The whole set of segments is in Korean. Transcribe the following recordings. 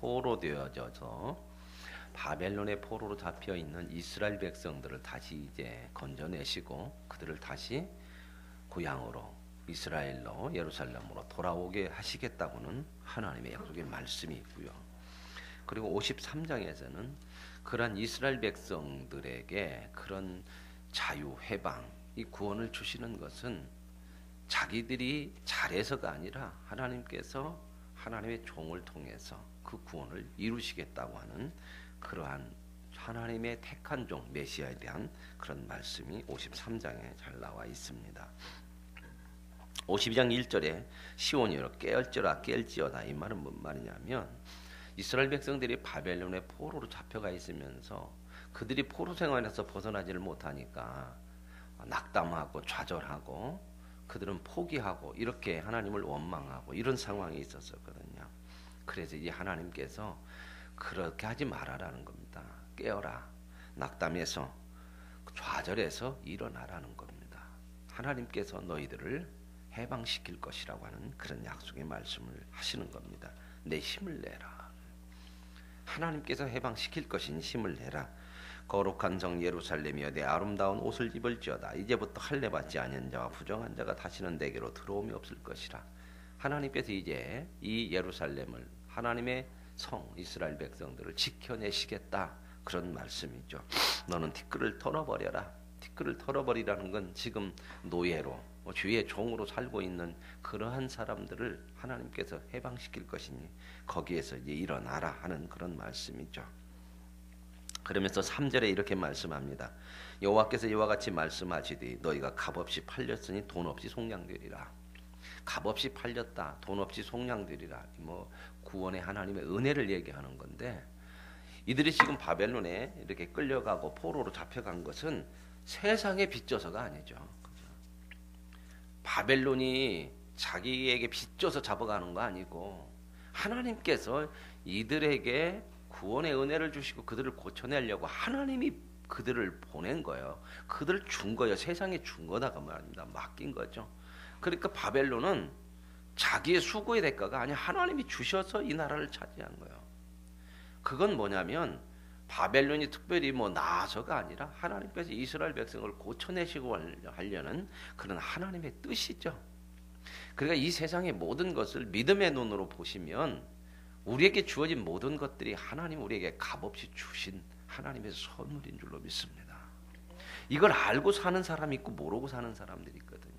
포로되어져서 바벨론의 포로로 잡혀 있는 이스라엘 백성들을 다시 이제 건져내시고 그들을 다시 고향으로 이스라엘로 예루살렘으로 돌아오게 하시겠다고는 하나님의 약속의 말씀이 있고요. 그리고 53장에서는 그러한 이스라엘 백성들에게 그런 자유, 해방, 이 구원을 주시는 것은 자기들이 잘해서가 아니라 하나님께서 하나님의 종을 통해서 그 구원을 이루시겠다고 하는 그러한 하나님의 택한 종 메시아에 대한 그런 말씀이 53장에 잘 나와 있습니다. 52장 1절에 시온이여 깨을지어다 깰지어다, 이 말은 뭔 말이냐면 이스라엘 백성들이 바벨론의 포로로 잡혀가 있으면서 그들이 포로 생활에서 벗어나지를 못하니까 낙담하고 좌절하고 그들은 포기하고 이렇게 하나님을 원망하고 이런 상황이 있었거든요. 그래서 이제 하나님께서 그렇게 하지 말아라는 겁니다. 깨어라, 낙담해서 좌절해서 일어나라는 겁니다. 하나님께서 너희들을 해방시킬 것이라고 하는 그런 약속의 말씀을 하시는 겁니다. 내 힘을 내라. 하나님께서 해방시킬 것이니 힘을 내라. 거룩한 성 예루살렘이여 내 아름다운 옷을 입을지어다. 이제부터 할례받지 아니한 자와 부정한 자가 다시는 내게로 들어옴이 없을 것이라. 하나님께서 이제 이 예루살렘을, 하나님의 성 이스라엘 백성들을 지켜내시겠다, 그런 말씀이죠. 너는 티끌을 털어버려라. 티끌을 털어버리라는 건 지금 노예로 주의 종으로 살고 있는 그러한 사람들을 하나님께서 해방시킬 것이니 거기에서 이제 일어나라 하는 그런 말씀이죠. 그러면서 3절에 이렇게 말씀합니다. 여호와께서 이와 같이 말씀하시되 너희가 값없이 팔렸으니 돈 없이 속량되리라. 값없이 팔렸다, 돈 없이 속량되리라. 뭐 구원의 하나님의 은혜를 얘기하는 건데, 이들이 지금 바벨론에 이렇게 끌려가고 포로로 잡혀간 것은 세상에 빚져서가 아니죠. 바벨론이 자기에게 빚져서 잡아가는 거 아니고 하나님께서 이들에게 구원의 은혜를 주시고 그들을 고쳐내려고 하나님이 그들을 보낸 거예요. 그들을 준 거예요. 세상에 준 거다가 말입니다. 맡긴 거죠. 그러니까 바벨론은 자기의 수고의 대가가 아니라 하나님이 주셔서 이 나라를 차지한 거예요. 그건 뭐냐면 바벨론이 특별히 뭐 나아서가 아니라 하나님께서 이스라엘 백성을 고쳐내시고 하려는 그런 하나님의 뜻이죠. 그러니까 이 세상의 모든 것을 믿음의 눈으로 보시면 우리에게 주어진 모든 것들이 하나님 우리에게 값없이 주신 하나님의 선물인 줄로 믿습니다. 이걸 알고 사는 사람이 있고 모르고 사는 사람들이 있거든요.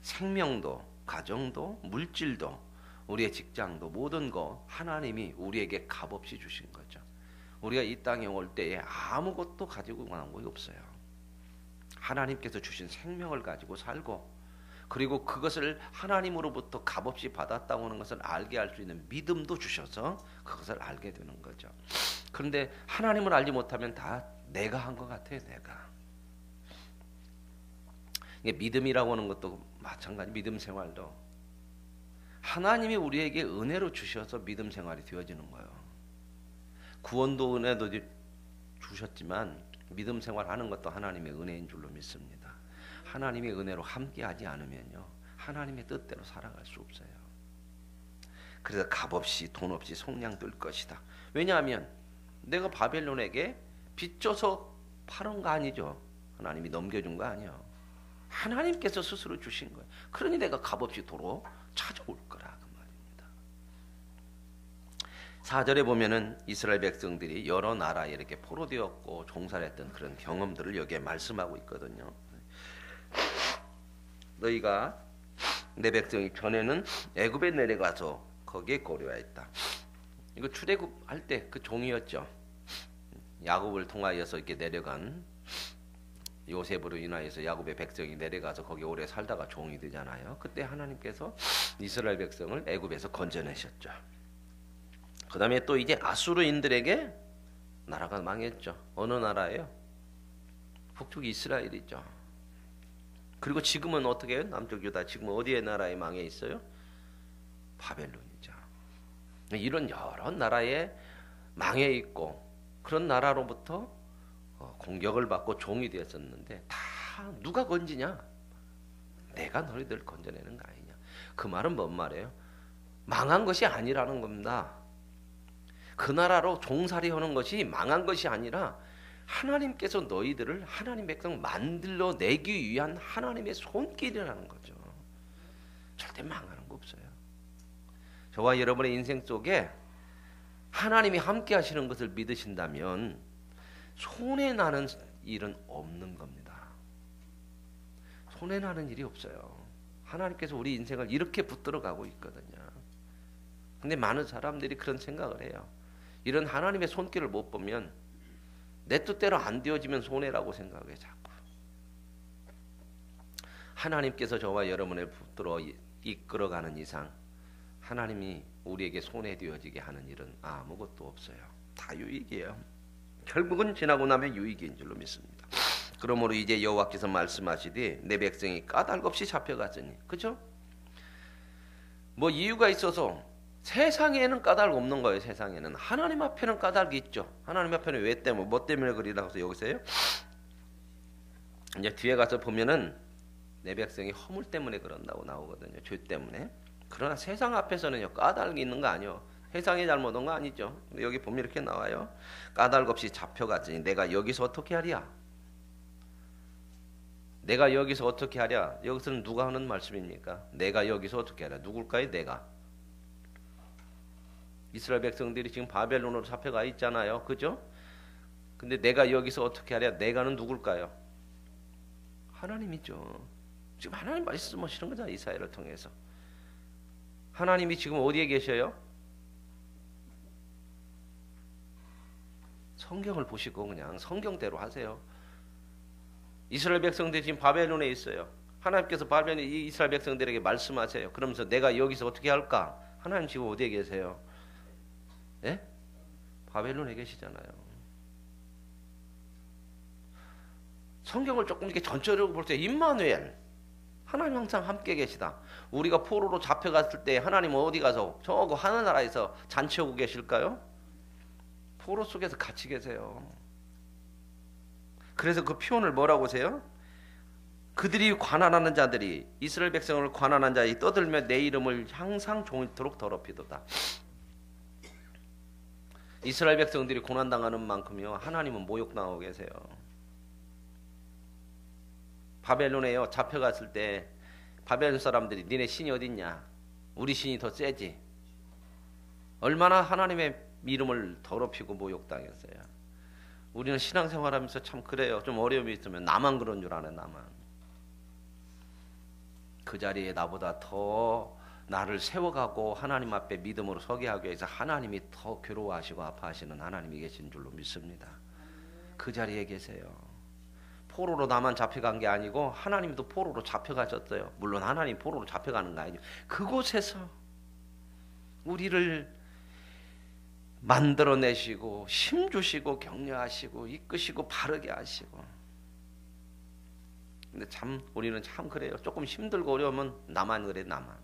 생명도, 가정도, 물질도, 우리의 직장도, 모든 거 하나님이 우리에게 값없이 주신 거죠. 우리가 이 땅에 올 때에 아무것도 가지고 간 거 없어요. 하나님께서 주신 생명을 가지고 살고, 그리고 그것을 하나님으로부터 값없이 받았다고 하는 것을 알게 할 수 있는 믿음도 주셔서 그것을 알게 되는 거죠. 그런데 하나님을 알지 못하면 다 내가 한 것 같아요. 내가. 믿음이라고 하는 것도 마찬가지. 믿음 생활도 하나님이 우리에게 은혜로 주셔서 믿음 생활이 되어지는 거예요. 구원도 은혜도 주셨지만 믿음 생활하는 것도 하나님의 은혜인 줄로 믿습니다. 하나님의 은혜로 함께하지 않으면요, 하나님의 뜻대로 살아갈 수 없어요. 그래서 값없이 돈 없이 속량될 것이다. 왜냐하면 내가 바벨론에게 빚져서 팔은 거 아니죠. 하나님이 넘겨준 거 아니에요. 하나님께서 스스로 주신 거예요. 그러니 내가 값없이 도로 찾아올 거라 그 말입니다. 4절에 보면은 이스라엘 백성들이 여러 나라에 이렇게 포로되었고 종살했던 그런 경험들을 여기에 말씀하고 있거든요. 너희가 내 백성이 전에는 애굽에 내려가서 거기에 거류하였다. 이거 출애굽할 때 그 종이었죠. 야곱을 통하여서 이렇게 내려간 요셉으로 인하여서 야곱의 백성이 내려가서 거기 오래 살다가 종이 되잖아요. 그때 하나님께서 이스라엘 백성을 애굽에서 건져내셨죠. 그 다음에 또 이제 아수르인들에게 나라가 망했죠. 어느 나라예요? 북쪽 이스라엘이죠. 그리고 지금은 어떻게 해요? 남쪽 유다 지금 어디에 나라에 망해 있어요? 바벨론이죠. 이런 여러 나라에 망해 있고 그런 나라로부터 공격을 받고 종이 되었었는데 다 누가 건지냐? 내가 너희들 건져내는 거 아니냐? 그 말은 뭔 말이에요? 망한 것이 아니라는 겁니다. 그 나라로 종살이 하는 것이 망한 것이 아니라 하나님께서 너희들을 하나님 백성 만들어 내기 위한 하나님의 손길이라는 거죠. 절대 망하는 거 없어요. 저와 여러분의 인생 속에 하나님이 함께 하시는 것을 믿으신다면 손해나는 일은 없는 겁니다. 손해나는 일이 없어요. 하나님께서 우리 인생을 이렇게 붙들어 가고 있거든요. 근데 많은 사람들이 그런 생각을 해요. 이런 하나님의 손길을 못 보면 내 뜻대로 안 되어지면 손해라고 생각해 자꾸. 하나님께서 저와 여러분을 붙들어 이끌어가는 이상 하나님이 우리에게 손해되어지게 하는 일은 아무것도 없어요. 다 유익이에요. 결국은 지나고 나면 유익인 줄로 믿습니다. 그러므로 이제 여호와께서 말씀하시되 내 백성이 까닭 없이 잡혀갔으니, 그죠? 뭐 이유가 있어서 세상에는 까닭 없는 거예요. 세상에는 하나님 앞에는 까닭이 있죠. 하나님 앞에는 왜 때문에 뭐 때문에 그리라고 해서 여기서요. 이제 뒤에 가서 보면은 내 백성이 허물 때문에 그런다고 나오거든요. 죄 때문에. 그러나 세상 앞에서는요 까닭이 있는 거 아니요. 세상이 잘못한 거 아니죠. 근데 여기 보면 이렇게 나와요. 까닭 없이 잡혀갔으니 내가 여기서 어떻게 하랴? 내가 여기서 어떻게 하랴? 여기서는 누가 하는 말씀입니까? 내가 여기서 어떻게 하랴? 누굴까요? 내가. 이스라엘 백성들이 지금 바벨론으로 잡혀가 있잖아요. 그죠? 근데 내가 여기서 어떻게 하랴? 내가는 누굴까요? 하나님이죠. 지금 하나님 말씀하시는 거잖아요. 이사야를 통해서. 하나님이 지금 어디에 계셔요? 성경을 보시고 그냥 성경대로 하세요. 이스라엘 백성들이 지금 바벨론에 있어요. 하나님께서 바벨론에 이스라엘 백성들에게 말씀하세요. 그러면서 내가 여기서 어떻게 할까? 하나님 지금 어디에 계세요? 예? 바벨론에 계시잖아요. 성경을 조금 이렇게 전체적으로 볼 때 임마누엘, 하나님 항상 함께 계시다. 우리가 포로로 잡혀갔을 때 하나님은 어디 가서 저 하늘나라에서 잔치하고 계실까요? 포로 속에서 같이 계세요. 그래서 그 표현을 뭐라고 하세요? 그들이 관한하는 자들이 이스라엘 백성을 관한한 자들이 떠들며 내 이름을 항상 종일토록 더럽히도다. 이스라엘 백성들이 고난당하는 만큼요 하나님은 모욕당하고 계세요. 바벨론에요 잡혀갔을 때 바벨론 사람들이 니네 신이 어딨냐? 우리 신이 더 세지. 얼마나 하나님의 이름을 더럽히고 모욕당했어요. 우리는 신앙생활하면서 참 그래요. 좀 어려움이 있으면 나만 그런 줄 아네. 나만. 그 자리에 나보다 더 나를 세워가고 하나님 앞에 믿음으로 서게 하기 위해서 하나님이 더 괴로워하시고 아파하시는 하나님이 계신 줄로 믿습니다. 그 자리에 계세요. 포로로 나만 잡혀간 게 아니고 하나님도 포로로 잡혀가셨어요. 물론 하나님 포로로 잡혀가는 거 아니죠. 그곳에서 우리를 만들어내시고 힘주시고 격려하시고 이끄시고 바르게 하시고. 근데 참 우리는 참 그래요. 조금 힘들고 어려우면 나만 그래. 나만.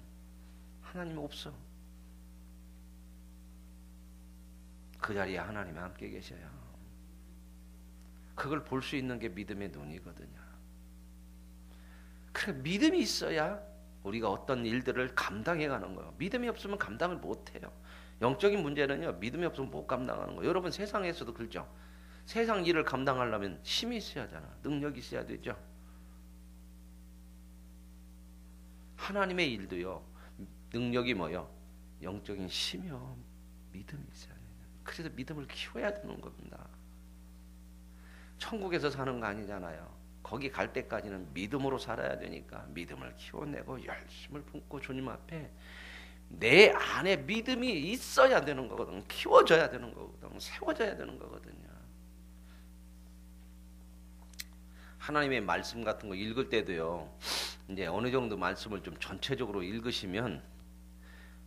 하나님 없어. 그 자리에 하나님이 함께 계셔요. 그걸 볼 수 있는 게 믿음의 눈이거든요. 그래 믿음이 있어야 우리가 어떤 일들을 감당해가는 거예요. 믿음이 없으면 감당을 못해요. 영적인 문제는요 믿음이 없으면 못 감당하는 거예요. 여러분 세상에서도 그렇죠. 세상 일을 감당하려면 힘이 있어야 하잖아. 능력이 있어야 되죠. 하나님의 일도요 능력이 뭐요? 영적인 힘이요 믿음이 있어야 돼요. 그래서 믿음을 키워야 되는 겁니다. 천국에서 사는 거 아니잖아요. 거기 갈 때까지는 믿음으로 살아야 되니까 믿음을 키워내고 열심을 품고 주님 앞에 내 안에 믿음이 있어야 되는 거거든. 키워져야 되는 거거든. 세워져야 되는 거거든요. 하나님의 말씀 같은 거 읽을 때도요. 이제 어느 정도 말씀을 좀 전체적으로 읽으시면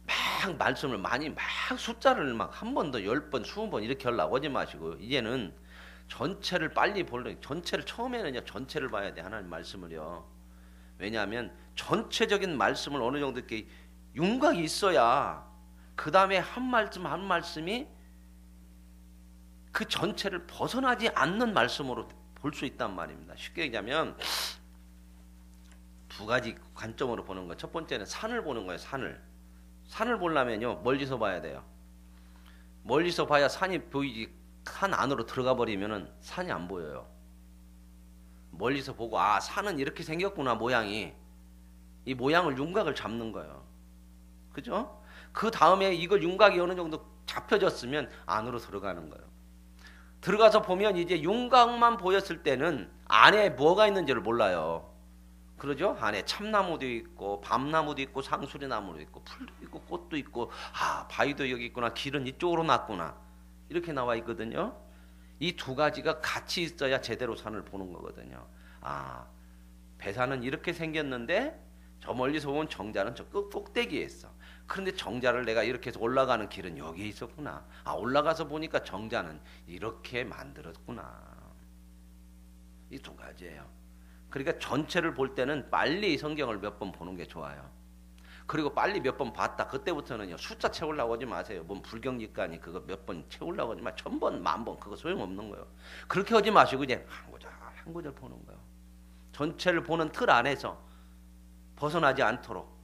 막 말씀을 많이 막 숫자를 막 한 번 더 10번 20번 이렇게 하려고 하지 마시고 이제는 전체를 빨리 볼래. 전체를 처음에는요 전체를 봐야 돼. 하나님 말씀을요. 왜냐하면 전체적인 말씀을 어느 정도 이렇게 윤곽이 있어야 그 다음에 한 말씀 한 말씀이 그 전체를 벗어나지 않는 말씀으로 볼 수 있단 말입니다. 쉽게 얘기하면 두 가지 관점으로 보는 거. 첫 번째는 산을 보는 거예요. 산을 보려면요 멀리서 봐야 돼요. 멀리서 봐야 산이 보이지 산 안으로 들어가 버리면은 산이 안 보여요. 멀리서 보고 아 산은 이렇게 생겼구나 모양이. 이 모양을 윤곽을 잡는 거예요. 그죠? 그 다음에 이걸 윤곽이 어느 정도 잡혀졌으면 안으로 들어가는 거예요. 들어가서 보면 이제 윤곽만 보였을 때는 안에 뭐가 있는지를 몰라요. 그러죠? 안에 참나무도 있고 밤나무도 있고 상수리나무도 있고 풀도 있고 꽃도 있고 아 바위도 여기 있구나 길은 이쪽으로 났구나 이렇게 나와 있거든요. 이 두 가지가 같이 있어야 제대로 산을 보는 거거든요. 아 배산은 이렇게 생겼는데 저 멀리서 보면 정자는 저 꼭대기에 있어. 그런데 정자를 내가 이렇게 해서 올라가는 길은 여기에 있었구나. 아 올라가서 보니까 정자는 이렇게 만들었구나. 이 두 가지예요. 그러니까 전체를 볼 때는 빨리 성경을 몇 번 보는 게 좋아요. 그리고 빨리 몇 번 봤다. 그때부터는요 숫자 채우려고 하지 마세요. 뭔 불경직간이 그거 몇 번 채우려고 하지 마. 1000번, 10,000번 그거 소용없는 거예요. 그렇게 하지 마시고 그냥 한 구절 보는 거예요. 전체를 보는 틀 안에서 벗어나지 않도록.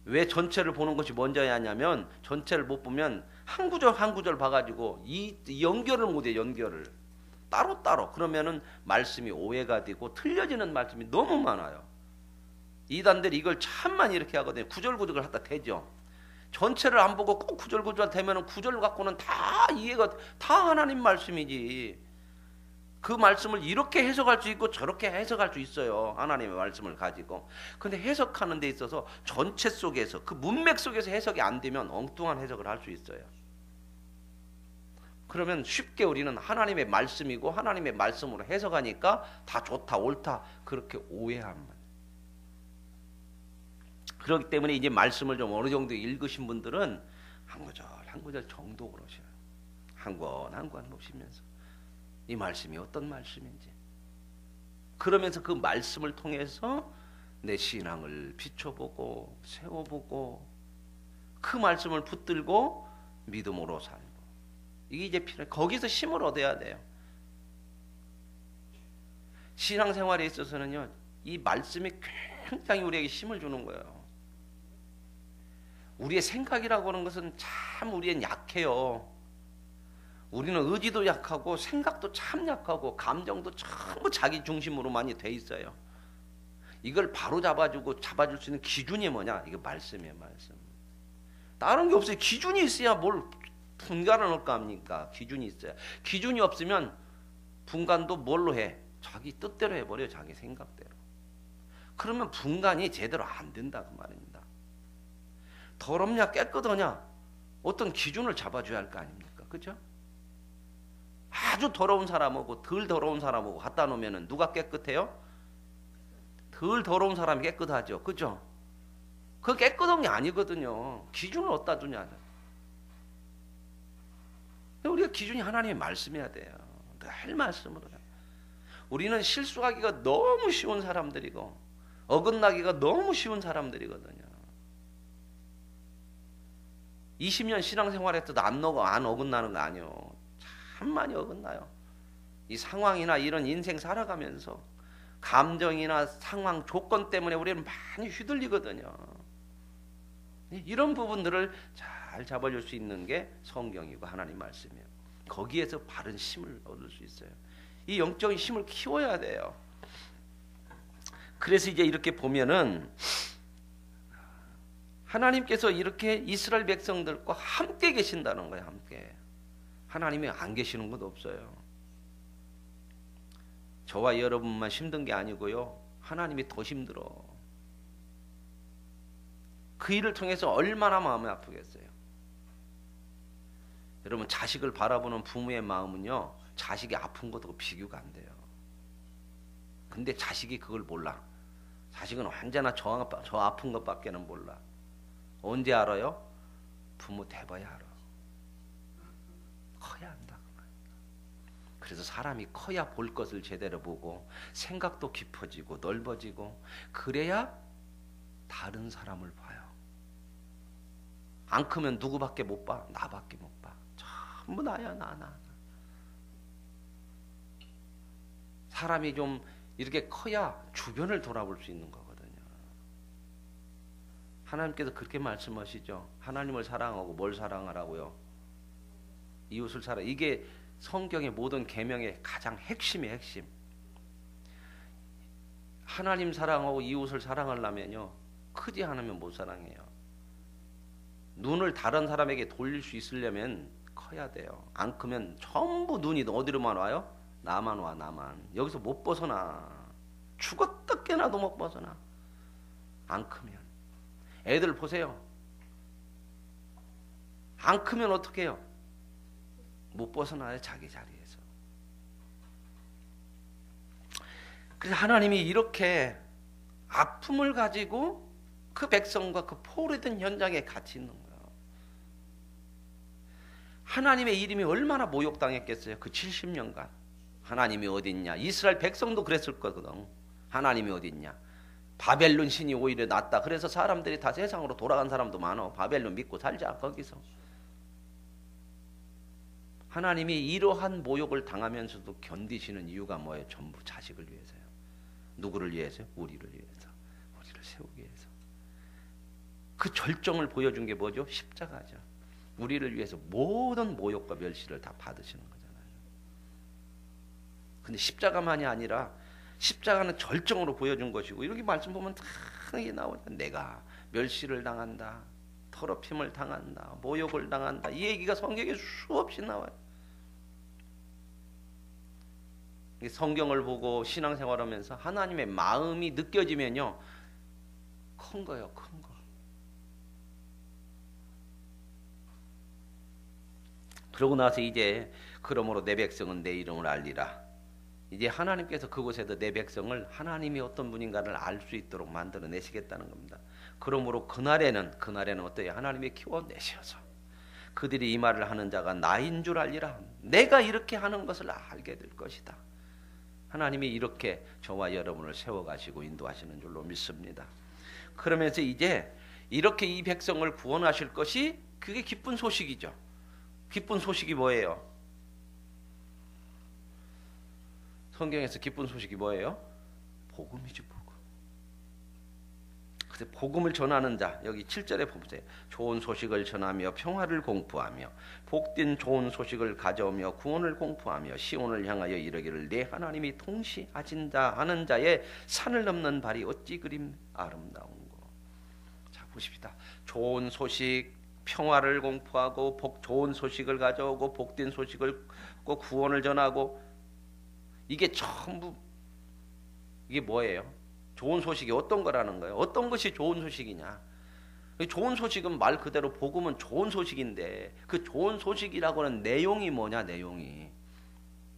왜 전체를 보는 것이 먼저야 하냐면 전체를 못 보면 한 구절 한 구절 봐가지고 이 연결을 못해. 연결을 따로따로. 그러면은 말씀이 오해가 되고 틀려지는 말씀이 너무 많아요. 이단들이 이걸 참만 이렇게 하거든요. 구절구절을 하다 되죠. 전체를 안 보고 꼭 구절구절 되면은 구절 갖고는 다 이해가 다 하나님 말씀이지. 그 말씀을 이렇게 해석할 수 있고 저렇게 해석할 수 있어요. 하나님의 말씀을 가지고. 근데 해석하는 데 있어서 전체 속에서 그 문맥 속에서 해석이 안 되면 엉뚱한 해석을 할 수 있어요. 그러면 쉽게 우리는 하나님의 말씀이고 하나님의 말씀으로 해석하니까 다 좋다 옳다 그렇게 오해합니다. 그렇기 때문에 이제 말씀을 좀 어느 정도 읽으신 분들은 한 구절 한 구절 정독을 하셔요. 한 권 한 권 보시면서 이 말씀이 어떤 말씀인지 그러면서 그 말씀을 통해서 내 신앙을 비춰보고 세워보고 그 말씀을 붙들고 믿음으로 살고 이게 이제 필요해. 거기서 힘을 얻어야 돼요. 신앙생활에 있어서는요 이 말씀이 굉장히 우리에게 힘을 주는 거예요. 우리의 생각이라고 하는 것은 참 우리는 약해요. 우리는 의지도 약하고 생각도 참 약하고 감정도 전부 자기 중심으로 많이 돼 있어요. 이걸 바로 잡아줄 수 있는 기준이 뭐냐? 이거 말씀이에요. 말씀. 다른 게 없어요. 기준이 있어야 뭘 분간을 할까 합니까? 기준이 있어야. 기준이 없으면 분간도 뭘로 해? 자기 뜻대로 해버려요. 자기 생각대로. 그러면 분간이 제대로 안 된다 그 말입니다. 더럽냐 깨끗하냐 어떤 기준을 잡아줘야 할 거 아닙니까? 그죠? 아주 더러운 사람하고 덜 더러운 사람하고 갖다 놓으면 누가 깨끗해요? 덜 더러운 사람이 깨끗하죠. 그죠? 그 깨끗한 게 아니거든요. 기준을 어디다 두냐. 우리가 기준이 하나님의 말씀이어야 돼요. 늘 말씀으로. 우리는 실수하기가 너무 쉬운 사람들이고 어긋나기가 너무 쉬운 사람들이거든요. 20년 신앙생활했어도 안 어긋나는 거 아니에요. 참 많이 어긋나요. 이 상황이나 이런 인생 살아가면서 감정이나 상황, 조건 때문에 우리는 많이 휘둘리거든요. 이런 부분들을 잘 잡아줄 수 있는 게 성경이고 하나님 말씀이에요. 거기에서 바른 힘을 얻을 수 있어요. 이 영적인 힘을 키워야 돼요. 그래서 이제 이렇게 보면은 하나님께서 이렇게 이스라엘 백성들과 함께 계신다는 거예요. 함께. 하나님이 안 계시는 것도 없어요. 저와 여러분만 힘든 게 아니고요. 하나님이 더 힘들어. 그 일을 통해서 얼마나 마음이 아프겠어요. 여러분 자식을 바라보는 부모의 마음은요. 자식이 아픈 것하고 비교가 안 돼요. 근데 자식이 그걸 몰라. 자식은 언제나 저 아픈 것밖에는 몰라. 언제 알아요? 부모 돼봐야 알아. 커야 한다. 그래서 사람이 커야 볼 것을 제대로 보고 생각도 깊어지고 넓어지고 그래야 다른 사람을 봐요. 안 크면 누구밖에 못 봐? 나밖에 못 봐. 전부 나야 나. 사람이 좀 이렇게 커야 주변을 돌아볼 수 있는 거거든요. 하나님께서 그렇게 말씀하시죠. 하나님을 사랑하고 뭘 사랑하라고요? 이웃을 사랑. 이게 성경의 모든 계명의 가장 핵심이에요. 핵심. 하나님 사랑하고 이웃을 사랑하려면요, 크지 않으면 못 사랑해요. 눈을 다른 사람에게 돌릴 수 있으려면 커야 돼요. 안 크면 전부 눈이 어디로만 와요? 나만 와, 나만. 여기서 못 벗어나. 죽었다 깨나도 못 벗어나. 안 크면. 애들 보세요. 안 크면 어떻게 해요? 못 벗어나요, 자기 자리에서. 그래서 하나님이 이렇게 아픔을 가지고 그 백성과 그 포로된 현장에 같이 있는 거예요. 하나님의 이름이 얼마나 모욕당했겠어요, 그 70년간. 하나님이 어디 있냐. 이스라엘 백성도 그랬을 거거든. 하나님이 어디 있냐. 바벨론 신이 오히려 낫다. 그래서 사람들이 다 세상으로 돌아간 사람도 많아. 바벨론 믿고 살자, 거기서. 하나님이 이러한 모욕을 당하면서도 견디시는 이유가 뭐예요? 전부 자식을 위해서요. 누구를 위해서요? 우리를 위해서. 우리를 세우기 위해서. 그 절정을 보여준 게 뭐죠? 십자가죠. 우리를 위해서 모든 모욕과 멸시를 다 받으시는 거잖아요. 근데 십자가만이 아니라 십자가는 절정으로 보여준 것이고, 이렇게 말씀 보면 다 이게 나오죠. 내가 멸시를 당한다, 더럽힘을 당한다, 모욕을 당한다, 이 얘기가 성경에 수없이 나와요. 성경을 보고 신앙생활하면서 하나님의 마음이 느껴지면요, 큰 거예요, 큰 거. 그러고 나서 이제 그러므로 내 백성은 내 이름을 알리라. 이제 하나님께서 그곳에서 내 백성을 하나님이 어떤 분인가를 알 수 있도록 만들어내시겠다는 겁니다. 그러므로 그날에는 어때요? 하나님이 키워내셔서 그들이 이 말을 하는 자가 나인 줄 알리라. 내가 이렇게 하는 것을 알게 될 것이다. 하나님이 이렇게 저와 여러분을 세워가시고 인도하시는 줄로 믿습니다. 그러면서 이제 이렇게 이 백성을 구원하실 것이, 그게 기쁜 소식이죠. 기쁜 소식이 뭐예요? 성경에서 기쁜 소식이 뭐예요? 복음이죠, 복음. 그래서 복음을 전하는 자, 여기 7절에 보세요. 좋은 소식을 전하며 평화를 공포하며 복된 좋은 소식을 가져오며 구원을 공포하며 시온을 향하여 이르기를 내 하나님이 통치하신다 하는 자의 산을 넘는 발이 어찌 그림 아름다운고. 자, 보십시다. 좋은 소식, 평화를 공포하고 좋은 소식을 가져오고 복된 소식을 구원을 전하고, 이게 전부 이게 뭐예요? 좋은 소식이 어떤 거라는 거예요? 어떤 것이 좋은 소식이냐? 좋은 소식은 말 그대로 복음은 좋은 소식인데, 그 좋은 소식이라고 하는 내용이 뭐냐, 내용이.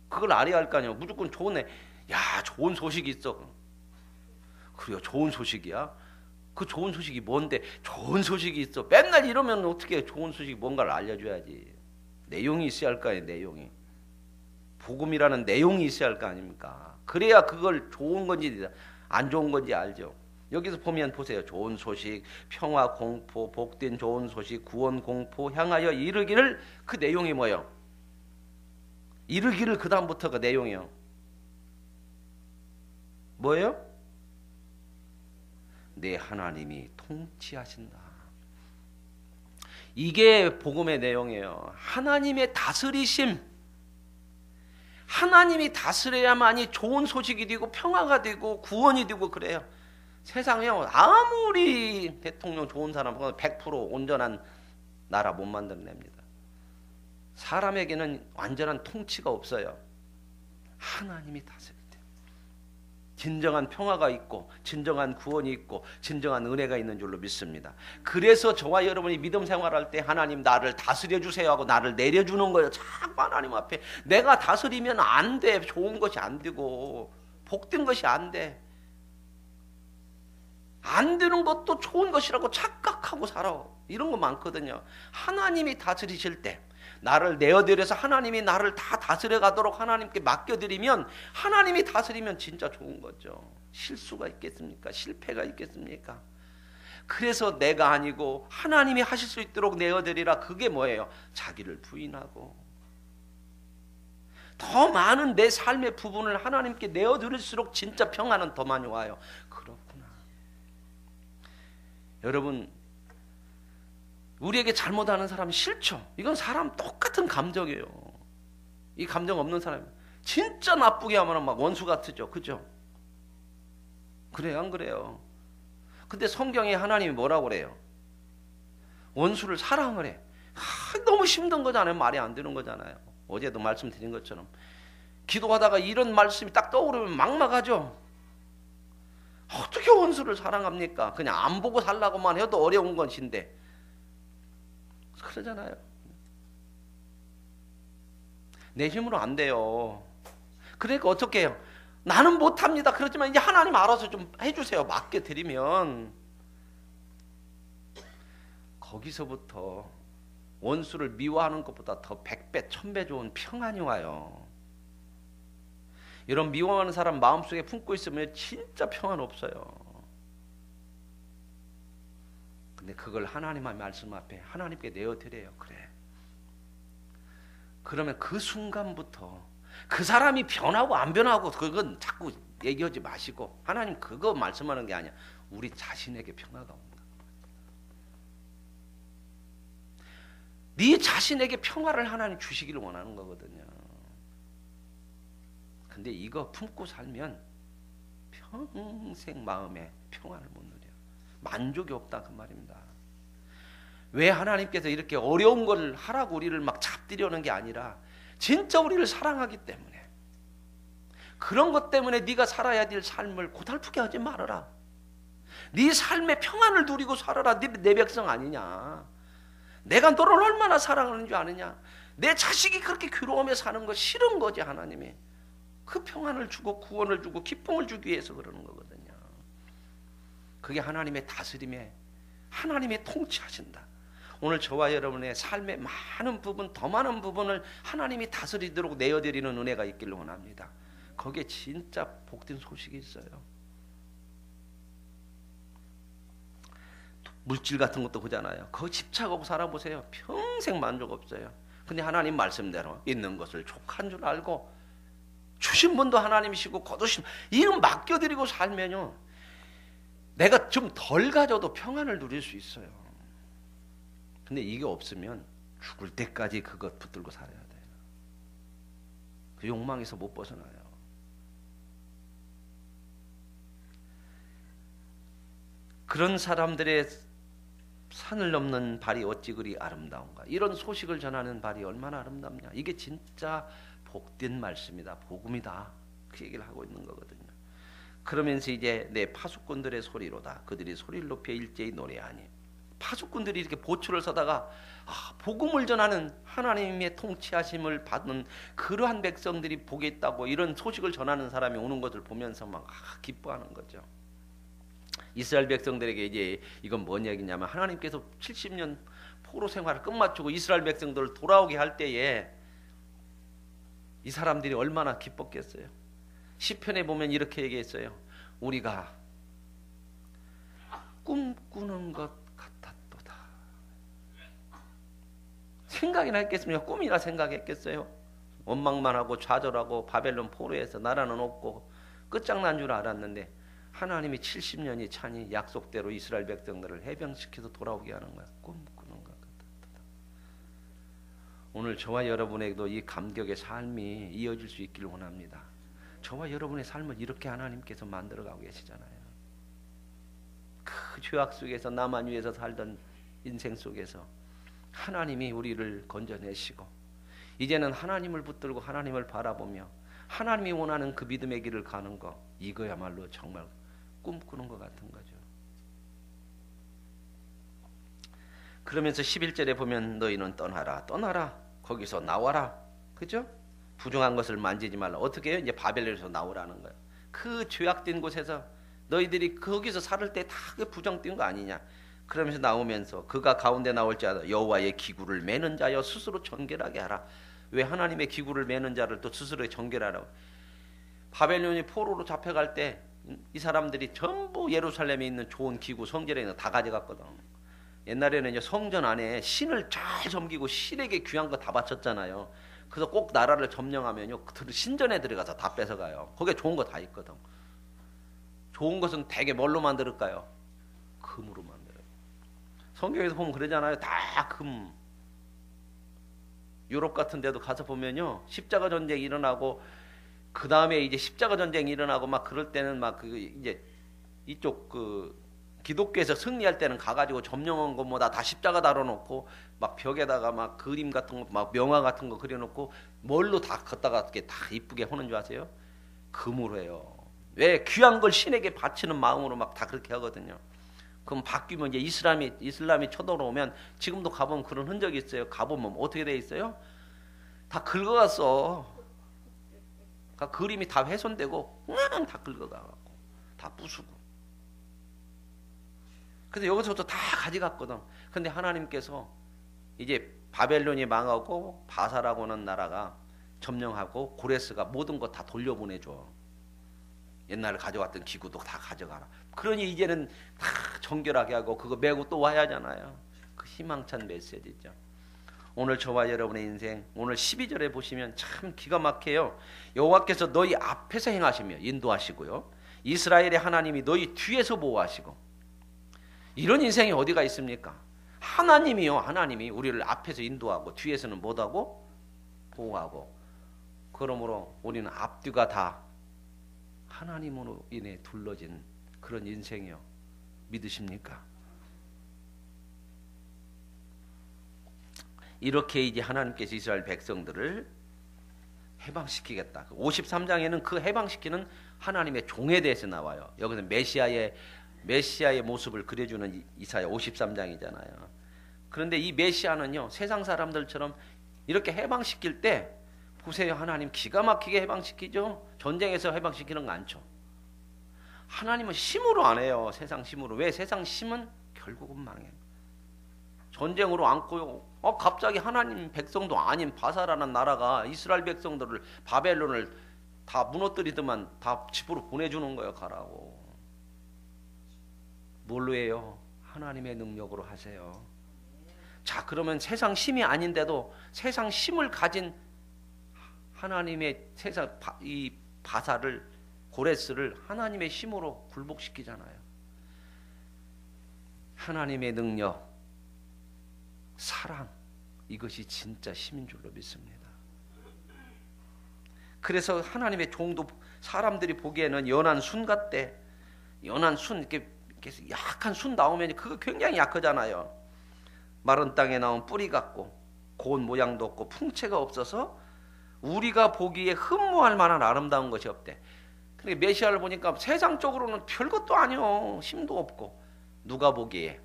그걸 알아야 할 거 아니에요. 무조건 좋은 소식이 있어. 그래요, 좋은 소식이야? 그 좋은 소식이 뭔데? 좋은 소식이 있어. 맨날 이러면 어떻게 좋은 소식이 뭔가를 알려줘야지. 내용이 있어야 할 거 아니에요, 내용이. 복음이라는 내용이 있어야 할 거 아닙니까? 그래야 그걸 좋은 건지 안 좋은 건지 알죠. 여기서 보면 보세요. 좋은 소식, 평화 공포, 복된 좋은 소식, 구원 공포, 향하여 이르기를, 그 내용이 뭐예요? 이르기를 그 다음부터가 내용이요. 뭐예요? 내 하나님이 통치하신다. 이게 복음의 내용이에요. 하나님의 다스리심. 하나님이 다스려야만이 좋은 소식이 되고 평화가 되고 구원이 되고 그래요. 세상에 아무리 대통령 좋은 사람 100% 온전한 나라 못 만들어냅니다. 사람에게는 완전한 통치가 없어요. 하나님이 다스릴 때 진정한 평화가 있고 진정한 구원이 있고 진정한 은혜가 있는 줄로 믿습니다. 그래서 저와 여러분이 믿음 생활할 때 하나님 나를 다스려 주세요 하고 나를 내려주는 거예요. 자꾸 하나님 앞에 내가 다스리면 안 돼. 좋은 것이 안 되고 복된 것이 안 돼. 안 되는 것도 좋은 것이라고 착각하고 살아. 이런 거 많거든요. 하나님이 다스리실 때 나를 내어드려서 하나님이 나를 다 다스려 가도록 하나님께 맡겨드리면, 하나님이 다스리면 진짜 좋은 거죠. 실수가 있겠습니까? 실패가 있겠습니까? 그래서 내가 아니고 하나님이 하실 수 있도록 내어드리라. 그게 뭐예요? 자기를 부인하고 더 많은 내 삶의 부분을 하나님께 내어드릴수록 진짜 평안은 더 많이 와요. 그렇구나. 여러분, 우리에게 잘못하는 사람이 싫죠. 이건 사람 똑같은 감정이에요. 이 감정 없는 사람이 진짜 나쁘게 하면 막 원수 같으죠. 그죠? 그래요, 안 그래요? 근데 성경에 하나님이 뭐라고 그래요? 원수를 사랑을 해. 너무 힘든 거잖아요. 말이 안 되는 거잖아요. 어제도 말씀드린 것처럼 기도하다가 이런 말씀이 딱 떠오르면 막막하죠. 어떻게 원수를 사랑합니까? 그냥 안 보고 살라고만 해도 어려운 것인데 그러잖아요. 내 힘으로 안 돼요. 그러니까 어떻게 해요? 나는 못합니다. 그렇지만 이제 하나님 알아서 좀 해주세요. 맡겨드리면 거기서부터 원수를 미워하는 것보다 더 100배, 1000배 좋은 평안이 와요. 이런 미워하는 사람 마음속에 품고 있으면 진짜 평안 없어요. 근데 그걸 하나님의 말씀 앞에 하나님께 내어드려요. 그래. 그러면 그 순간부터 그 사람이 변하고 안 변하고 그건 자꾸 얘기하지 마시고 하나님 그거 말씀하는 게 아니야. 우리 자신에게 평화가 옵니다. 네 자신에게 평화를 하나님 주시기를 원하는 거거든요. 근데 이거 품고 살면 평생 마음에 평안을 못 누려. 만족이 없다 그 말입니다. 왜 하나님께서 이렇게 어려운 걸 하라고 우리를 막 잡들이려는 게 아니라 진짜 우리를 사랑하기 때문에 그런 것 때문에 네가 살아야 될 삶을 고달프게 하지 말아라. 네 삶의 평안을 누리고 살아라. 내 백성 아니냐. 내가 너를 얼마나 사랑하는 줄 아느냐. 내 자식이 그렇게 괴로움에 사는 거 싫은 거지. 하나님이 그 평안을 주고 구원을 주고 기쁨을 주기 위해서 그러는 거거든요. 그게 하나님의 다스림에 하나님의 통치하신다. 오늘 저와 여러분의 삶의 많은 부분, 더 많은 부분을 하나님이 다스리도록 내어드리는 은혜가 있기를 원합니다. 거기에 진짜 복된 소식이 있어요. 물질 같은 것도 그잖아요. 그거 집착하고 살아보세요. 평생 만족 없어요. 근데 하나님 말씀대로 있는 것을 족한 줄 알고 주신 분도 하나님이시고 거두신 이름 맡겨드리고 살면요, 내가 좀 덜 가져도 평안을 누릴 수 있어요. 근데 이게 없으면 죽을 때까지 그것 붙들고 살아야 돼요. 그 욕망에서 못 벗어나요. 그런 사람들의 산을 넘는 발이 어찌 그리 아름다운가. 이런 소식을 전하는 발이 얼마나 아름답냐. 이게 진짜 복된 말씀이다. 복음이다. 그 얘기를 하고 있는 거거든요. 그러면서 이제 내 파수꾼들의 소리로다. 그들이 소리를 높여 일제히 노래하니. 파수꾼들이 이렇게 보초를 서다가 복음을 전하는 하나님의 통치하심을 받는 그러한 백성들이 복에 있다고 이런 소식을 전하는 사람이 오는 것을 보면서 막 기뻐하는 거죠. 이스라엘 백성들에게 이제 이건 뭔 얘기냐면 하나님께서 70년 포로 생활을 끝마치고 이스라엘 백성들을 돌아오게 할 때에 이 사람들이 얼마나 기뻤겠어요. 시편에 보면 이렇게 얘기했어요. 우리가 꿈꾸는 것 같았도다. 생각이나 했겠습니까? 꿈이나 생각했겠어요? 원망만 하고 좌절하고 바벨론 포로에서 나라는 없고 끝장난 줄 알았는데 하나님이 70년이 차니 약속대로 이스라엘 백성들을 해병시켜서 돌아오게 하는 거야. 꿈꾸는 것 같았다. 오늘 저와 여러분에게도 이 감격의 삶이 이어질 수 있기를 원합니다. 저와 여러분의 삶을 이렇게 하나님께서 만들어가고 계시잖아요. 그 죄악 속에서 나만 위해서 살던 인생 속에서 하나님이 우리를 건져내시고 이제는 하나님을 붙들고 하나님을 바라보며 하나님이 원하는 그 믿음의 길을 가는 거, 이거야말로 정말 꿈꾸는 것 같은 거죠. 그러면서 11절에 보면 너희는 떠나라. 거기서 나와라. 그죠? 부정한 것을 만지지 말라. 어떻게 해요? 이제 바벨론에서 나오라는 거예요. 그 죄악된 곳에서 너희들이 거기서 살을 때 다 그 부정된 거 아니냐. 그러면서 나오면서 그가 가운데 나올 자여 여호와의 기구를 매는 자여 스스로 정결하게 하라. 왜 하나님의 기구를 매는 자를 또 스스로 정결하라고. 바벨론이 포로로 잡혀갈 때 이 사람들이 전부 예루살렘에 있는 좋은 기구 성전에 있는 거 다 가져갔거든. 옛날에는 이제 성전 안에 신을 잘 섬기고 신에게 귀한 거 다 바쳤잖아요. 그래서 꼭 나라를 점령하면요 신전에 들어가서 다 뺏어가요. 거기에 좋은 거 다 있거든. 좋은 것은 대개 뭘로 만들까요? 금으로 만들어요. 성경에서 보면 그러잖아요. 다 금. 유럽 같은 데도 가서 보면요. 십자가 전쟁이 일어나고 그 다음에 이제 십자가 전쟁이 일어나고 막 그럴 때는 막 그 이제 이쪽 그 기독교에서 승리할 때는 가가지고 점령한 것보다 다 십자가 달아놓고 막 벽에다가 막 그림 같은 거 막 명화 같은 거 그려놓고 뭘로 다 걷다가 이렇게 다 이쁘게 하는 줄 아세요? 금으로 해요. 왜? 귀한 걸 신에게 바치는 마음으로 막 다 그렇게 하거든요. 그럼 바뀌면 이제 이슬람이 쳐들어오면 지금도 가보면 그런 흔적이 있어요. 가보면 어떻게 돼 있어요? 다 긁어갔어. 그러니까 그림이 다 훼손되고 다 긁어가고 다 부수고. 그래서 여기서부터 다 가져갔거든. 근데 하나님께서 이제 바벨론이 망하고 바사라고는 나라가 점령하고 고레스가 모든 거 다 돌려보내줘. 옛날에 가져왔던 기구도 다 가져가라. 그러니 이제는 다 정결하게 하고 그거 메고 또 와야 하잖아요. 그 희망찬 메시지죠. 오늘 저와 여러분의 인생 오늘 12절에 보시면 참 기가 막혀요. 여호와께서 너희 앞에서 행하시며 인도하시고요. 이스라엘의 하나님이 너희 뒤에서 보호하시고. 이런 인생이 어디가 있습니까? 하나님이요. 하나님이 우리를 앞에서 인도하고 뒤에서는 못하고 보호하고. 그러므로 우리는 앞뒤가 다 하나님으로 인해 둘러진 그런 인생이요. 믿으십니까? 이렇게 이제 하나님께서 이스라엘 백성들을 해방시키겠다. 53장에는 그 해방시키는 하나님의 종에 대해서 나와요. 여기서 메시아의 모습을 그려주는 이사야 53장이잖아요. 그런데 이 메시아는요, 세상 사람들처럼 이렇게 해방시킬 때 보세요. 하나님 기가 막히게 해방시키죠. 전쟁에서 해방시키는 거 않죠. 하나님은 힘으로 안 해요. 세상 힘으로. 왜? 세상 힘은 결국은 망해요. 전쟁으로 안고요. 갑자기 하나님 백성도 아닌 바사라는 나라가 이스라엘 백성들을 바벨론을 다 무너뜨리더만 다 집으로 보내주는 거예요. 가라고. 뭘로 해요? 하나님의 능력으로 하세요. 자, 그러면 세상 힘이 아닌데도 세상 힘을 가진 하나님의 세상 이 바사를 고레스를 하나님의 힘으로 굴복시키잖아요. 하나님의 능력, 사랑, 이것이 진짜 힘인 줄로 믿습니다. 그래서 하나님의 종도 사람들이 보기에는 연한 순 같대. 연한 순, 이렇게 약한 순 나오면 그거 굉장히 약하잖아요. 마른 땅에 나온 뿌리 같고 고운 모양도 없고 풍채가 없어서 우리가 보기에 흠모할 만한 아름다운 것이 없대. 근데 메시아를 보니까 세상적으로는 별것도 아니요. 힘도 없고. 누가 보기에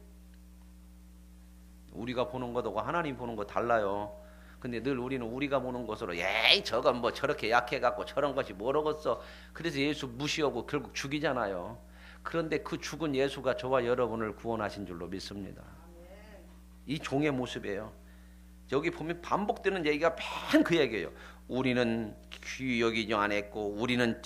우리가 보는 것하고 하나님 보는 거 달라요. 근데 늘 우리는 우리가 보는 것으로 에이 저건 뭐 저렇게 약해갖고 저런 것이 뭐라겠어. 그래서 예수 무시하고 결국 죽이잖아요. 그런데 그 죽은 예수가 저와 여러분을 구원하신 줄로 믿습니다. 이 종의 모습이에요. 여기 보면 반복되는 얘기가 맨 그 얘기예요. 우리는 귀 여기지 않았고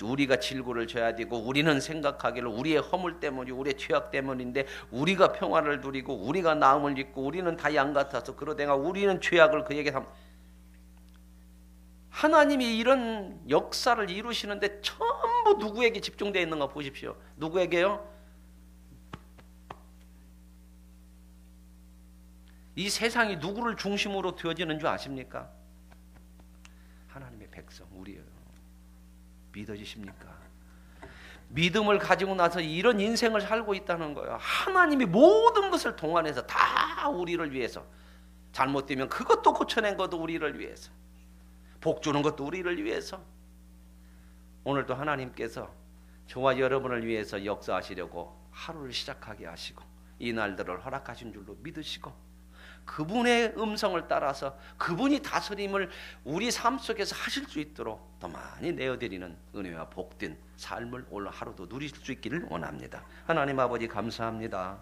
우리가 질고를 져야 되고 우리는 생각하기를 우리의 허물 때문이 우리의 죄악 때문인데 우리가 평화를 누리고 우리가 나음을 입고 우리는 다 양 같아서 그러다가 우리는 죄악을 그에게 하나님이 이런 역사를 이루시는데 전부 누구에게 집중되어 있는가 보십시오. 누구에게요? 이 세상이 누구를 중심으로 되어지는 줄 아십니까? 하나님의 백성, 우리예요. 믿어지십니까? 믿음을 가지고 나서 이런 인생을 살고 있다는 거예요. 하나님이 모든 것을 동원해서 다 우리를 위해서. 잘못되면 그것도 고쳐낸 것도 우리를 위해서. 복 주는 것도 우리를 위해서. 오늘도 하나님께서 저와 여러분을 위해서 역사하시려고 하루를 시작하게 하시고 이 날들을 허락하신 줄로 믿으시고 그분의 음성을 따라서 그분이 다스림을 우리 삶 속에서 하실 수 있도록 더 많이 내어드리는 은혜와 복된 삶을 오늘 하루도 누릴 수 있기를 원합니다. 하나님 아버지 감사합니다.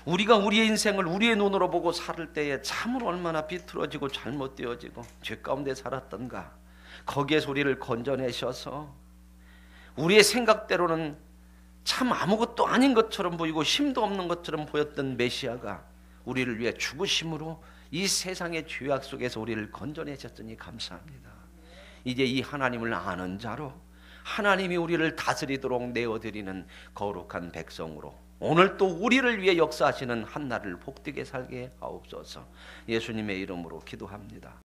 우리가 우리의 인생을 우리의 눈으로 보고 살 때에 참으로 얼마나 비틀어지고 잘못되어지고 죄 가운데 살았던가. 거기에서 우리를 건져내셔서 우리의 생각대로는 참 아무것도 아닌 것처럼 보이고 힘도 없는 것처럼 보였던 메시아가 우리를 위해 죽으심으로 이 세상의 죄악 속에서 우리를 건져내셨으니 감사합니다. 이제 이 하나님을 아는 자로 하나님이 우리를 다스리도록 내어드리는 거룩한 백성으로 오늘 또 우리를 위해 역사하시는 한날을 복되게 살게 하옵소서. 예수님의 이름으로 기도합니다.